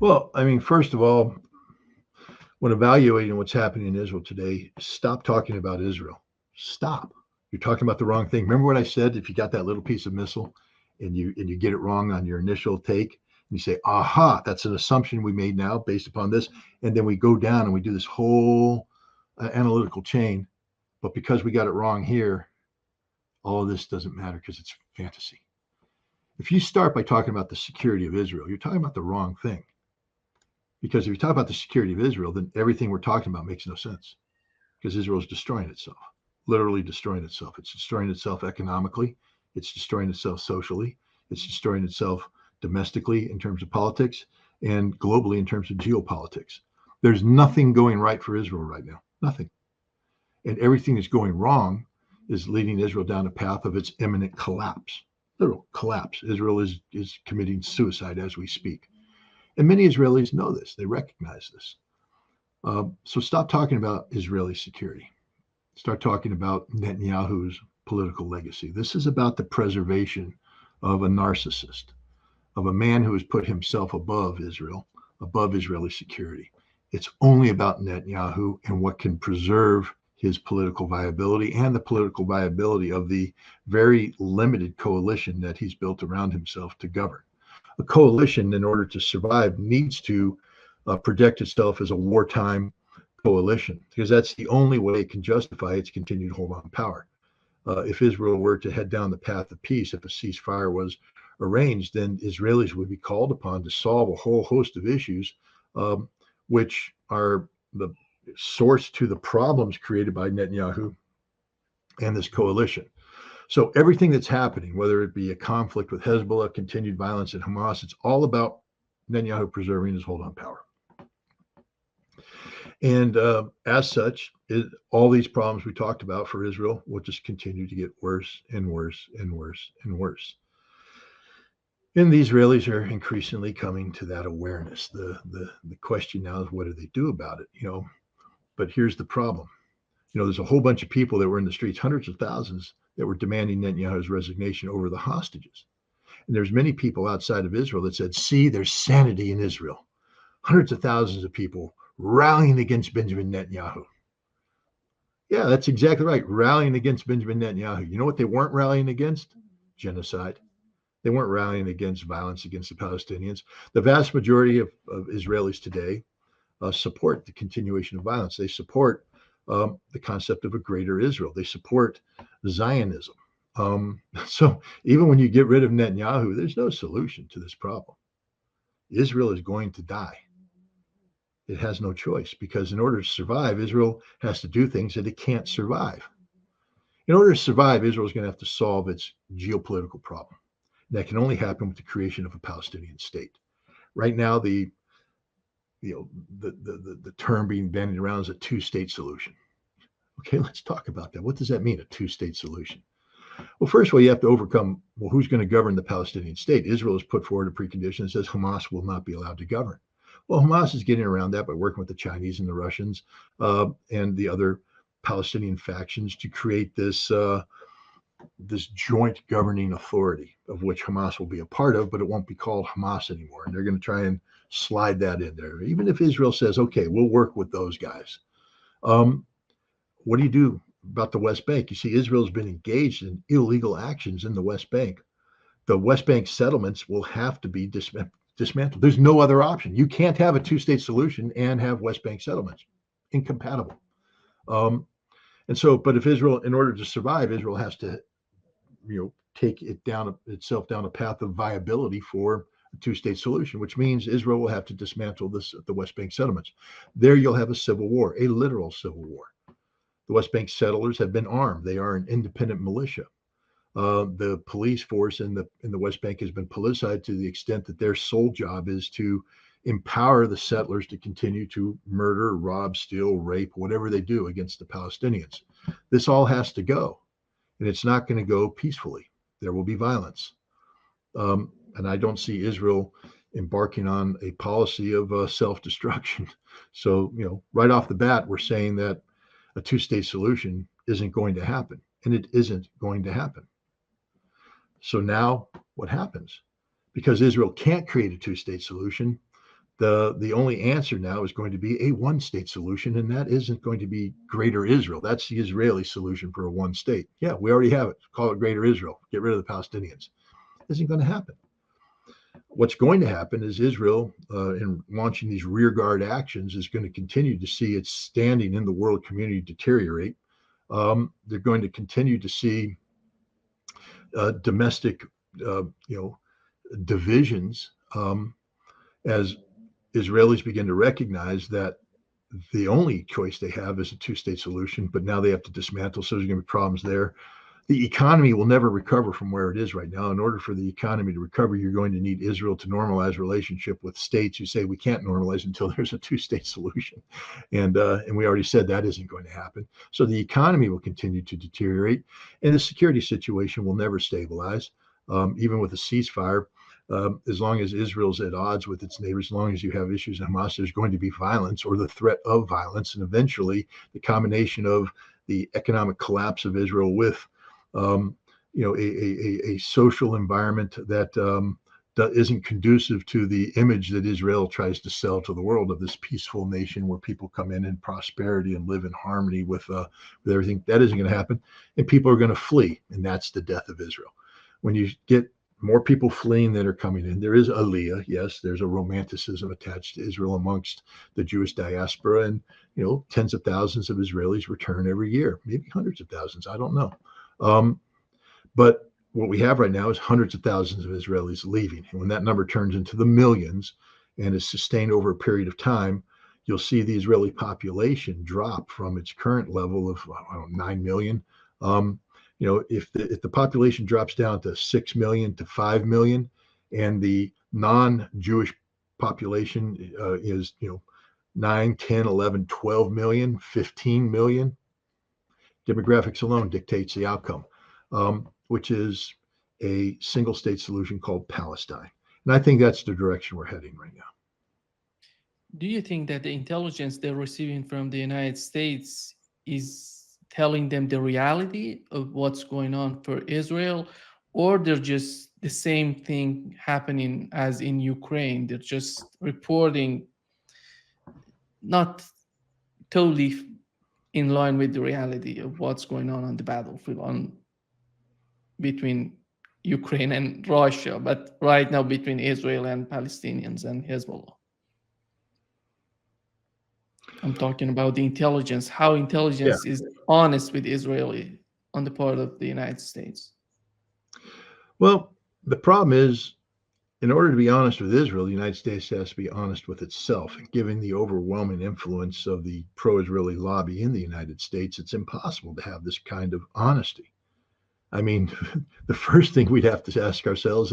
Well, I mean, first of all, when evaluating what's happening in Israel today, stop talking about Israel. Stop. You're talking about the wrong thing. Remember what I said? If you got that little piece of missile and you get it wrong on your initial take, and you say, "Aha, that's an assumption we made now based upon this," and then we go down and we do this whole analytical chain. But because we got it wrong here, all of this doesn't matter because it's fantasy. If you start by talking about the security of Israel, you're talking about the wrong thing. Because if you talk about the security of Israel, then everything we're talking about makes no sense because Israel is destroying itself, literally destroying itself. It's destroying itself economically, it's destroying itself socially, it's destroying itself domestically in terms of politics and globally in terms of geopolitics. There's nothing going right for Israel right now, nothing. And everything that's going wrong is leading Israel down a path of its imminent collapse. Literal collapse. Israel is committing suicide as we speak. And many Israelis know this, they recognize this. So stop talking about Israeli security. Start talking about Netanyahu's political legacy. This is about the preservation of a narcissist, of a man who has put himself above Israel, above Israeli security. It's only about Netanyahu and what can preserve his political viability and the political viability of the very limited coalition that he's built around himself to govern. A coalition, in order to survive, needs to project itself as a wartime coalition because that's the only way it can justify its continued hold on power. If Israel were to head down the path of peace, if a ceasefire was arranged, then Israelis would be called upon to solve a whole host of issues, which are the source to the problems created by Netanyahu and this coalition. So everything that's happening, whether it be a conflict with Hezbollah, continued violence in Hamas, it's all about Netanyahu preserving his hold on power. And as such, all these problems we talked about for Israel will just continue to get worse and worse and worse and worse. And the Israelis are increasingly coming to that awareness. The question now is, what do they do about it? But here's the problem. There's a whole bunch of people that were in the streets, hundreds of thousands, that were demanding Netanyahu's resignation over the hostages. And there's many people outside of Israel that said, see, there's sanity in Israel. Hundreds of thousands of people rallying against Benjamin Netanyahu. Yeah, that's exactly right. Rallying against Benjamin Netanyahu. You know what they weren't rallying against? Genocide. They weren't rallying against violence against the Palestinians. The vast majority of Israelis today support the continuation of violence. They support the concept of a greater Israel. They support Zionism. So even when you get rid of Netanyahu, there's no solution to this problem. Israel is going to die. It has no choice because in order to survive, Israel has to do things that it can't survive. In order to survive, Israel is going to have to solve its geopolitical problem. That can only happen with the creation of a Palestinian state. Right now, the term being bandied around is a two-state solution. Okay, let's talk about that. What does that mean, a two-state solution? Well, first of all, you have to overcome, well, who's going to govern the Palestinian state? Israel has put forward a precondition that says Hamas will not be allowed to govern. Well, Hamas is getting around that by working with the Chinese and the Russians and the other Palestinian factions to create this joint governing authority of which Hamas will be a part of, but it won't be called Hamas anymore. And they're going to try and slide that in there. Even if Israel says, okay, we'll work with those guys. What do you do about the West Bank? You see, Israel's been engaged in illegal actions in the West Bank. The West Bank settlements will have to be dismantled. There's no other option. You can't have a two-state solution and have West Bank settlements. Incompatible. And so, but if Israel, in order to survive, Israel has to, take itself down a path of viability for a two-state solution, which means Israel will have to dismantle the West Bank settlements. There, you'll have a civil war, a literal civil war. The West Bank settlers have been armed. They are an independent militia. The police force in the West Bank has been politicized to the extent that their sole job is to empower the settlers to continue to murder, rob, steal, rape, whatever they do against the Palestinians. This all has to go, and it's not going to go peacefully. There will be violence. And I don't see Israel embarking on a policy of self-destruction. So, right off the bat, we're saying that a two-state solution isn't going to happen, and it isn't going to happen. So now what happens? Because Israel can't create a two-state solution, The only answer now is going to be a one state solution, and that isn't going to be Greater Israel. That's the Israeli solution for a one state. Yeah, we already have it. Call it Greater Israel. Get rid of the Palestinians. Isn't going to happen. What's going to happen is Israel, in launching these rearguard actions, is going to continue to see its standing in the world community deteriorate. They're going to continue to see domestic, divisions, as Israelis begin to recognize that the only choice they have is a two-state solution, but now they have to dismantle. So there's going to be problems there. The economy will never recover from where it is right now. In order for the economy to recover, you're going to need Israel to normalize relationship with states who say we can't normalize until there's a two-state solution, and we already said that isn't going to happen. So the economy will continue to deteriorate, and the security situation will never stabilize, even with a ceasefire. As long as Israel's at odds with its neighbors, as long as you have issues in Hamas, there's going to be violence or the threat of violence, and eventually the combination of the economic collapse of Israel with a social environment that isn't conducive to the image that Israel tries to sell to the world of this peaceful nation where people come in prosperity and live in harmony with everything. That isn't going to happen, and people are going to flee, and that's the death of Israel. When you get more people fleeing than are coming in, there is aliyah. Yes, there's a romanticism attached to Israel amongst the Jewish diaspora, and tens of thousands of Israelis return every year, maybe hundreds of thousands. I don't know. But what we have right now is hundreds of thousands of Israelis leaving. And when that number turns into the millions and is sustained over a period of time, you'll see the Israeli population drop from its current level of 9 million. If the population drops down to 6 million to 5 million, and the non-Jewish population is 9, 10, 11, 12 million, 15 million, demographics alone dictates the outcome, which is a single state solution called Palestine. And I think that's the direction we're heading right now. Do you think that the intelligence they're receiving from the United States is telling them the reality of what's going on for Israel, or they're just the same thing happening as in Ukraine? They're just reporting not totally in line with the reality of what's going on the battlefield between Ukraine and Russia, but right now between Israel and Palestinians and Hezbollah. I'm talking about the intelligence, how intelligence is honest with Israeli on the part of the United States. Well, the problem is, in order to be honest with Israel, the United States has to be honest with itself. And given the overwhelming influence of the pro-Israeli lobby in the United States, it's impossible to have this kind of honesty. I mean, the first thing we'd have to ask ourselves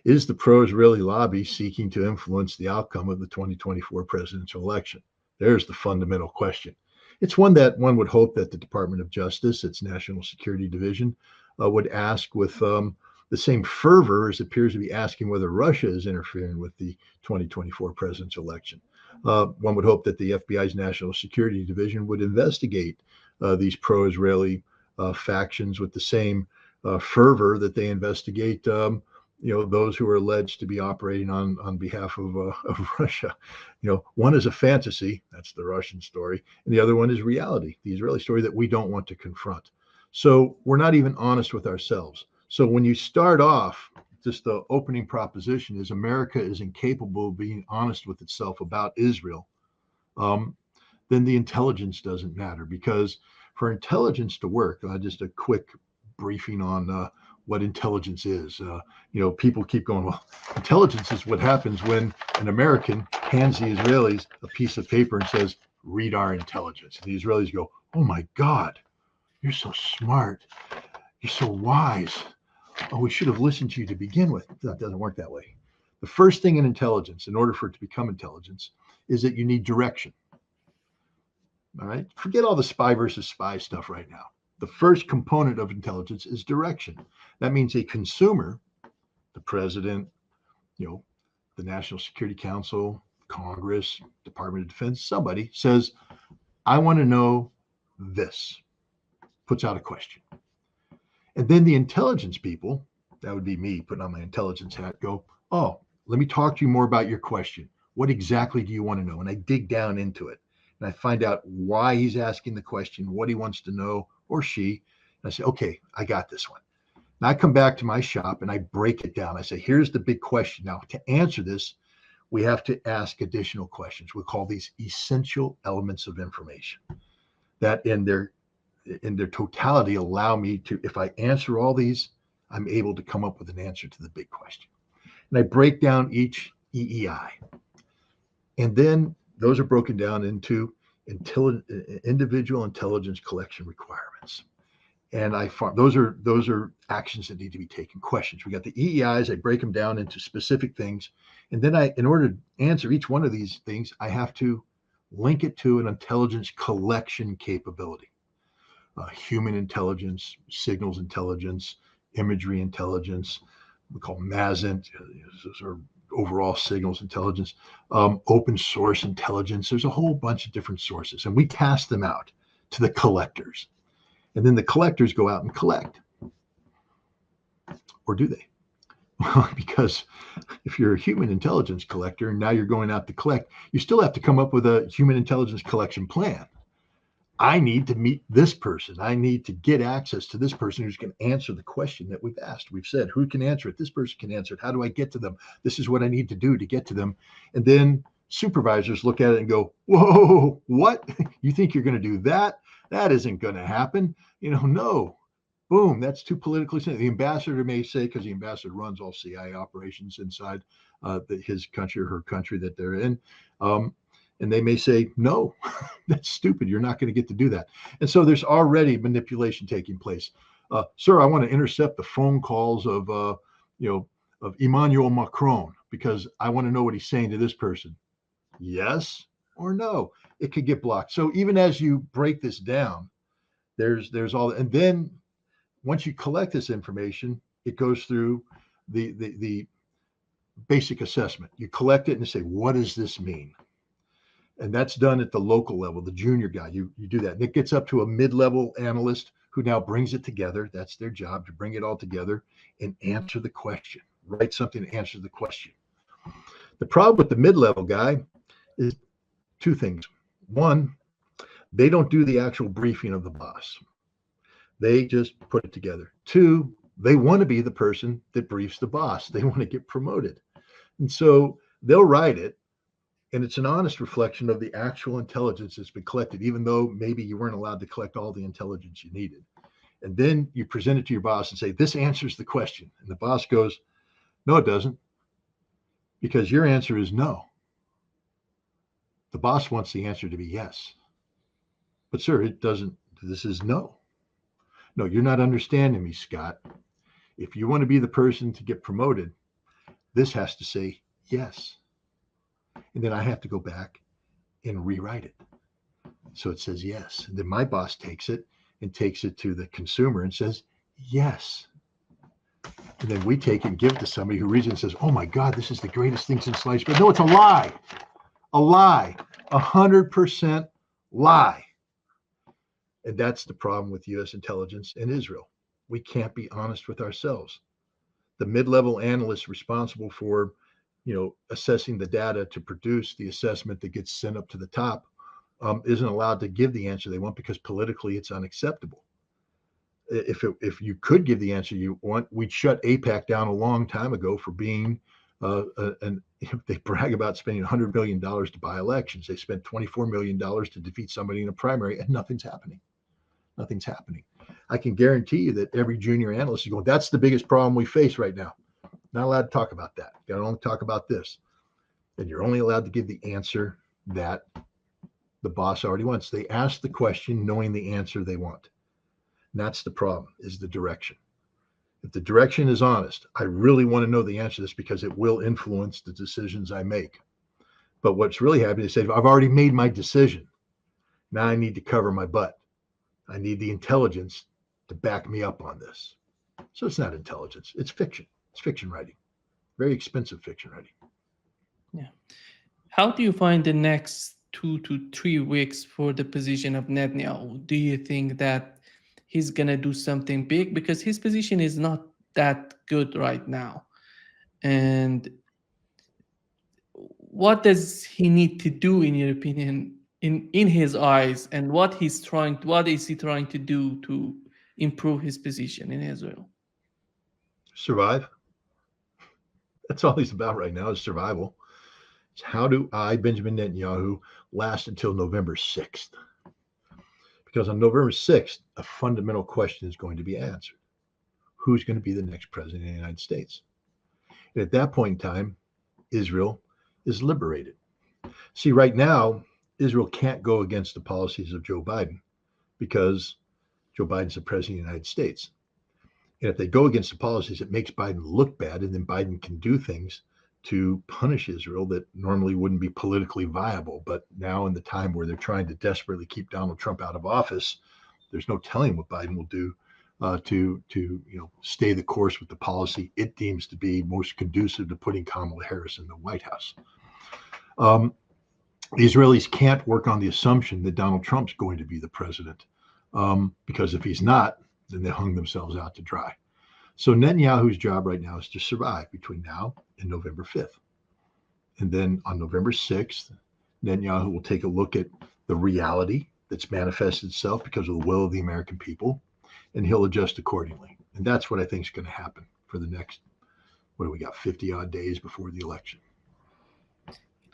is the pro-Israeli lobby seeking to influence the outcome of the 2024 presidential election? There's the fundamental question. It's one that one would hope that the Department of Justice, its National Security Division, would ask with the same fervor as appears to be asking whether Russia is interfering with the 2024 presidential election. One would hope that the FBI's National Security Division would investigate these pro-Israeli factions with the same fervor that they investigate those who are alleged to be operating on behalf of Russia. One is a fantasy, that's the Russian story, and the other one is reality, the Israeli story that we don't want to confront. So we're not even honest with ourselves. So when you start off, just the opening proposition is America is incapable of being honest with itself about Israel, then the intelligence doesn't matter, because for intelligence to work, just a quick briefing on what intelligence is. People keep going, well, intelligence is what happens when an American hands the Israelis a piece of paper and says, read our intelligence. And the Israelis go, oh my God, you're so smart. You're so wise. Oh, we should have listened to you to begin with. That doesn't work that way. The first thing in intelligence, in order for it to become intelligence, is that you need direction. All right. Forget all the spy versus spy stuff right now. The first component of intelligence is direction. That means a consumer, the president, the National Security Council, Congress, Department of Defense, somebody says, I want to know this, puts out a question. And then the intelligence people, that would be me putting on my intelligence hat, go, oh, let me talk to you more about your question. What exactly do you want to know? And I dig down into it and I find out why he's asking the question, what he wants to know, or she. And I say, okay, I got this one. And I come back to my shop and I break it down. I say, here's the big question. Now, to answer this, we have to ask additional questions. We call these essential elements of information that in their totality allow me to, if I answer all these, I'm able to come up with an answer to the big question. And I break down each EEI. And then those are broken down into individual intelligence collection requirements. And those are actions that need to be taken. Questions. We got the EEIs. I break them down into specific things, and then in order to answer each one of these things, I have to link it to an intelligence collection capability. Human intelligence, signals intelligence, imagery intelligence. We call MASINT. Those are overall signals intelligence. Open source intelligence. There's a whole bunch of different sources, and we cast them out to the collectors. And then the collectors go out and collect. Or do they? Because if you're a human intelligence collector and now you're going out to collect, you still have to come up with a human intelligence collection plan. I need to meet this person. I need to get access to this person who's going to answer the question that we've asked. We've said, who can answer it? This person can answer it. How do I get to them? This is what I need to do to get to them. And then supervisors look at it and go, whoa, what? You think you're going to do that? That isn't going to happen. No. Boom, that's too politically sensitive. The ambassador may say, because the ambassador runs all CIA operations inside his country or her country that they're in, and they may say, no, that's stupid. You're not going to get to do that. And so there's already manipulation taking place. Sir, I want to intercept the phone calls of Emmanuel Macron because I want to know what he's saying to this person. Yes or no? It could get blocked. So even as you break this down, there's all, and then once you collect this information, it goes through the basic assessment. You collect it and say, what does this mean? And that's done at the local level, the junior guy. You do that. And it gets up to a mid-level analyst who now brings it together. That's their job, to bring it all together and answer the question. Write something to answer the question. The problem with the mid-level guy is two things. One, they don't do the actual briefing of the boss. They just put it together. Two, they want to be the person that briefs the boss. They want to get promoted. And so they'll write it, and it's an honest reflection of the actual intelligence that's been collected, even though maybe you weren't allowed to collect all the intelligence you needed. And then you present it to your boss and say, this answers the question. And the boss goes, no, it doesn't, because your answer is no. The boss wants the answer to be yes. But sir, it doesn't. This is no. No, you're not understanding me, Scott. If you want to be the person to get promoted, this has to say yes. And then I have to go back and rewrite it. So it says yes. And then my boss takes it and takes it to the consumer and says yes. And then we take it and give it to somebody who reads it and says, oh my God, this is the greatest thing since sliced bread. No, it's a lie. A lie. 100% lie. And that's the problem with U.S. intelligence in Israel. We can't be honest with ourselves. The mid-level analyst responsible for, assessing the data to produce the assessment that gets sent up to the top isn't allowed to give the answer they want because politically it's unacceptable. If you could give the answer you want, we'd shut AIPAC down a long time ago for being they brag about spending $100 million to buy elections. They spent $24 million to defeat somebody in a primary, and nothing's happening. Nothing's happening. I can guarantee you that every junior analyst is going, that's the biggest problem we face right now. Not allowed to talk about that. You got to only talk about this. And you're only allowed to give the answer that the boss already wants. They ask the question knowing the answer they want. And that's the problem, is the direction. If the direction is honest, I really want to know the answer to this because it will influence the decisions I make. But what's really happening is say, I've already made my decision. Now I need to cover my butt. I need the intelligence to back me up on this. So it's not intelligence. It's fiction. It's fiction writing. Very expensive fiction writing. Yeah. How do you find the next 2 to 3 weeks for the position of Netanyahu? Do you think that he's going to do something big? Because his position is not that good right now. And what does he need to do, in your opinion, in his eyes, and what is he trying to do to improve his position in Israel? Survive. That's all he's about right now is survival. It's how do I, Benjamin Netanyahu, last until November 6th? Because on November 6th, a fundamental question is going to be answered. Who's going to be the next president of the United States? And at that point in time, Israel is liberated. See, right now, Israel can't go against the policies of Joe Biden because Joe Biden's the president of the United States. And if they go against the policies, it makes Biden look bad, and then Biden can do things to punish Israel that normally wouldn't be politically viable. But now, in the time where they're trying to desperately keep Donald Trump out of office, there's no telling what Biden will do to stay the course with the policy it deems to be most conducive to putting Kamala Harris in the White House. The Israelis can't work on the assumption that Donald Trump's going to be the president, because if he's not, then they hung themselves out to dry. So Netanyahu's job right now is to survive between now and November 5th. And then on November 6th, Netanyahu will take a look at the reality that's manifested itself because of the will of the American people, and he'll adjust accordingly. And that's what I think is going to happen for the next, what do we got, 50 odd days before the election.